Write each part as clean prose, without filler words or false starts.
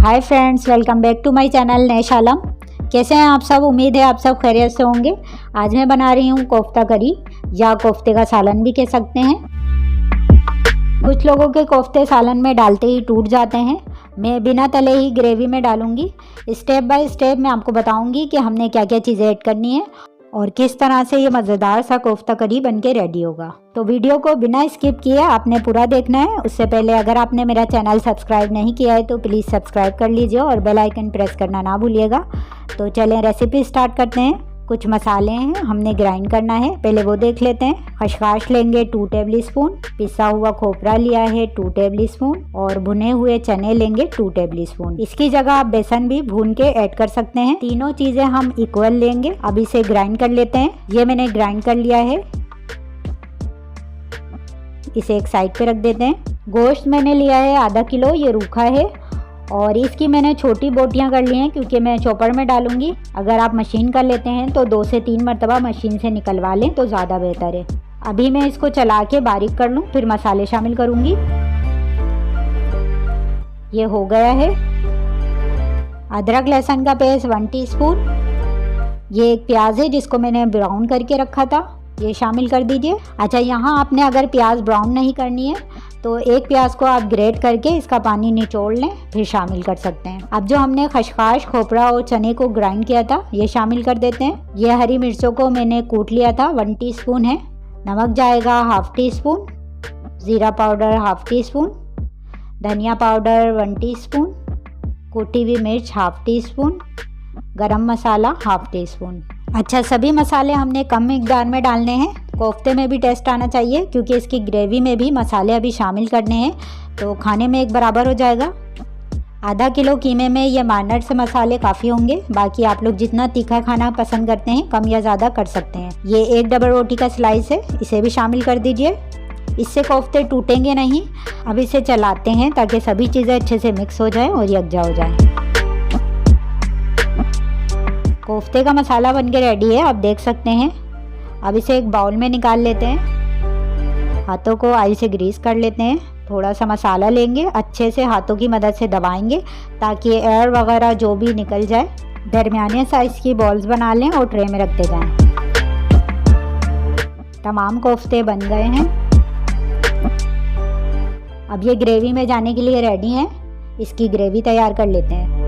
Hi friends, welcome back to my channel नेशालम। कैसे हैं आप सब? उम्मीद है आप सब खैरियत से होंगे। आज मैं बना रही हूँ कोफ्ता करी या कोफ्ते का सालन भी कह सकते हैं। कुछ लोगों के कोफ्ते सालन में डालते ही टूट जाते हैं। मैं बिना तले ही ग्रेवी में डालूंगी। स्टेप बाय स्टेप मैं आपको बताऊंगी कि हमने क्या क्या चीज़ें ऐड करनी है और किस तरह से ये मज़ेदार सा कोफ्ता करी बनके रेडी होगा। तो वीडियो को बिना स्किप किए आपने पूरा देखना है। उससे पहले अगर आपने मेरा चैनल सब्सक्राइब नहीं किया है तो प्लीज़ सब्सक्राइब कर लीजिए और बेल आइकन प्रेस करना ना भूलिएगा। तो चलें रेसिपी स्टार्ट करते हैं। कुछ मसाले हैं हमने ग्राइंड करना है, पहले वो देख लेते हैं। खसखस लेंगे 2 टेबल स्पून, पिसा हुआ खोपरा लिया है 2 टेबल स्पून और भुने हुए चने लेंगे 2 टेबल स्पून। इसकी जगह आप बेसन भी भून के ऐड कर सकते हैं। तीनों चीजें हम इक्वल लेंगे। अब इसे ग्राइंड कर लेते हैं। ये मैंने ग्राइंड कर लिया है, इसे एक साइड पे रख देते हैं। गोश्त मैंने लिया है आधा किलो, ये रूखा है और इसकी मैंने छोटी बोटियां कर ली हैं क्योंकि मैं चॉपर में डालूंगी। अगर आप मशीन कर लेते हैं तो 2 से 3 मरतबा मशीन से निकलवा लें तो ज़्यादा बेहतर है। अभी मैं इसको चला के बारीक कर लूँ, फिर मसाले शामिल करूँगी। ये हो गया है। अदरक लहसुन का पेस्ट 1 टीस्पून। ये एक प्याज है जिसको मैंने ब्राउन करके रखा था, ये शामिल कर दीजिए। अच्छा, यहाँ आपने अगर प्याज ब्राउन नहीं करनी है तो एक प्याज को आप ग्रेट करके इसका पानी निचोड़ लें, फिर शामिल कर सकते हैं। अब जो हमने खसखस खोपरा और चने को ग्राइंड किया था ये शामिल कर देते हैं। ये हरी मिर्चों को मैंने कूट लिया था, 1 टीस्पून है। नमक जाएगा 1/2 टीस्पून, ज़ीरा पाउडर 1/2 टीस्पून, धनिया पाउडर 1 टीस्पून, कुटी हुई मिर्च 1/2 टीस्पून, गरम मसाला 1/2 टीस्पून। अच्छा, सभी मसाले हमने कम मिकदार में डालने हैं। कोफ्ते में भी टेस्ट आना चाहिए क्योंकि इसकी ग्रेवी में भी मसाले अभी शामिल करने हैं तो खाने में एक बराबर हो जाएगा। आधा किलो कीमे में ये मार्नट से मसाले काफ़ी होंगे। बाकी आप लोग जितना तीखा खाना पसंद करते हैं कम या ज़्यादा कर सकते हैं। ये एक डबल रोटी का स्लाइस है, इसे भी शामिल कर दीजिए। इससे कोफ्ते टूटेंगे नहीं। अब इसे चलाते हैं ताकि सभी चीज़ें अच्छे से मिक्स हो जाएँ और यकजा हो जाए। कोफ्ते का मसाला बनके रेडी है, आप देख सकते हैं। अब इसे एक बाउल में निकाल लेते हैं। हाथों को ऑयल से ग्रीस कर लेते हैं। थोड़ा सा मसाला लेंगे, अच्छे से हाथों की मदद से दबाएंगे ताकि एयर वगैरह जो भी निकल जाए। दरमियाने साइज़ की बॉल्स बना लें और ट्रे में रखते जाएं। तमाम कोफ्ते बन गए हैं। अब ये ग्रेवी में जाने के लिए रेडी हैं। इसकी ग्रेवी तैयार कर लेते हैं।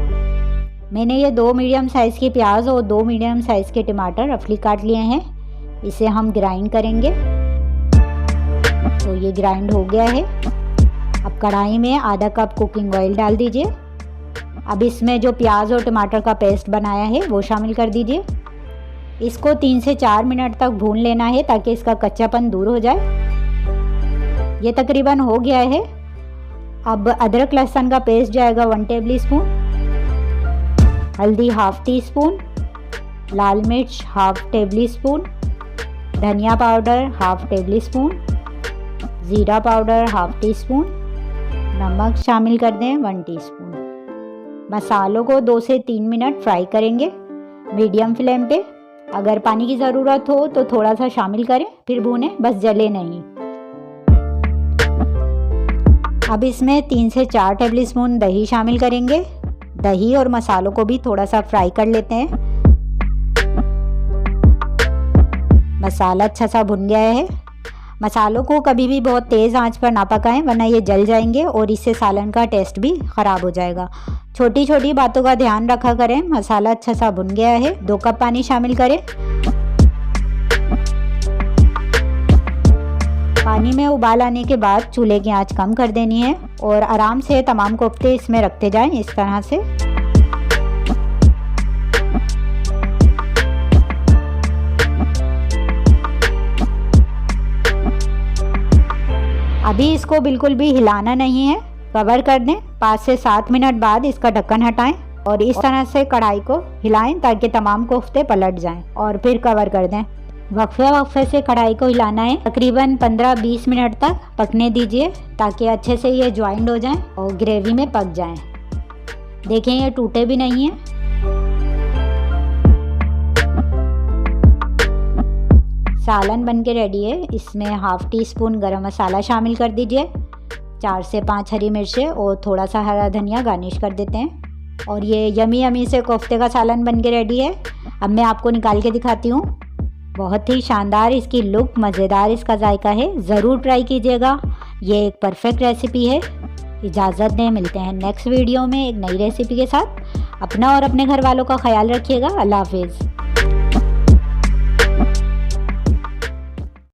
मैंने ये 2 मीडियम साइज़ की प्याज और 2 मीडियम साइज़ के टमाटर रफली काट लिए हैं। इसे हम ग्राइंड करेंगे। तो ये ग्राइंड हो गया है। अब कढ़ाई में आधा कप कुकिंग ऑयल डाल दीजिए। अब इसमें जो प्याज और टमाटर का पेस्ट बनाया है वो शामिल कर दीजिए। इसको 3 से 4 मिनट तक भून लेना है ताकि इसका कच्चापन दूर हो जाए। ये तकरीबन हो गया है। अब अदरक लहसुन का पेस्ट जाएगा 1 टेबल स्पून, हल्दी 1/2 टीस्पून, लाल मिर्च 1/2 टेबल स्पून, धनिया पाउडर 1/2 टेबल स्पून, ज़ीरा पाउडर 1/2 टीस्पून, नमक शामिल कर दें 1 टीस्पून। मसालों को 2 से 3 मिनट फ्राई करेंगे मीडियम फ्लेम पे। अगर पानी की ज़रूरत हो तो थोड़ा सा शामिल करें, फिर भूनें, बस जले नहीं। अब इसमें 3 से 4 टेबल स्पून दही शामिल करेंगे। दही और मसालों को भी थोड़ा सा फ्राई कर लेते हैं। मसाला अच्छा सा भुन गया है। मसालों को कभी भी बहुत तेज़ आंच पर ना पकाएं वरना ये जल जाएंगे और इससे सालन का टेस्ट भी ख़राब हो जाएगा। छोटी छोटी बातों का ध्यान रखा करें। मसाला अच्छा सा भुन गया है। 2 कप पानी शामिल करें। पानी में उबाल आने के बाद चूल्हे की आंच कम कर देनी है और आराम से तमाम कोफ्ते इसमें रखते जाएं इस तरह से। अभी इसको बिल्कुल भी हिलाना नहीं है, कवर कर दें। 5 से 7 मिनट बाद इसका ढक्कन हटाएं और इस तरह से कढ़ाई को हिलाएं ताकि तमाम कोफ्ते पलट जाएं और फिर कवर कर दें। वक्फे से कढ़ाई को हिलाना है। तकरीबन 15-20 मिनट तक पकने दीजिए ताकि अच्छे से ये ज्वाइंट हो जाएं और ग्रेवी में पक जाएं। देखें ये टूटे भी नहीं हैं। सालन बनके रेडी है। इसमें 1/2 टीस्पून गरम मसाला शामिल कर दीजिए, 4 से 5 हरी मिर्चें और थोड़ा सा हरा धनिया गार्निश कर देते हैं। और ये यमी यमी से कोफ्ते का सालन बन के रेडी है। अब मैं आपको निकाल के दिखाती हूँ। बहुत ही शानदार इसकी लुक, मज़ेदार इसका जायका है, ज़रूर ट्राई कीजिएगा। ये एक परफेक्ट रेसिपी है। इजाज़त दें, मिलते हैं नेक्स्ट वीडियो में एक नई रेसिपी के साथ। अपना और अपने घर वालों का ख्याल रखिएगा। अल्लाह हाफिज़।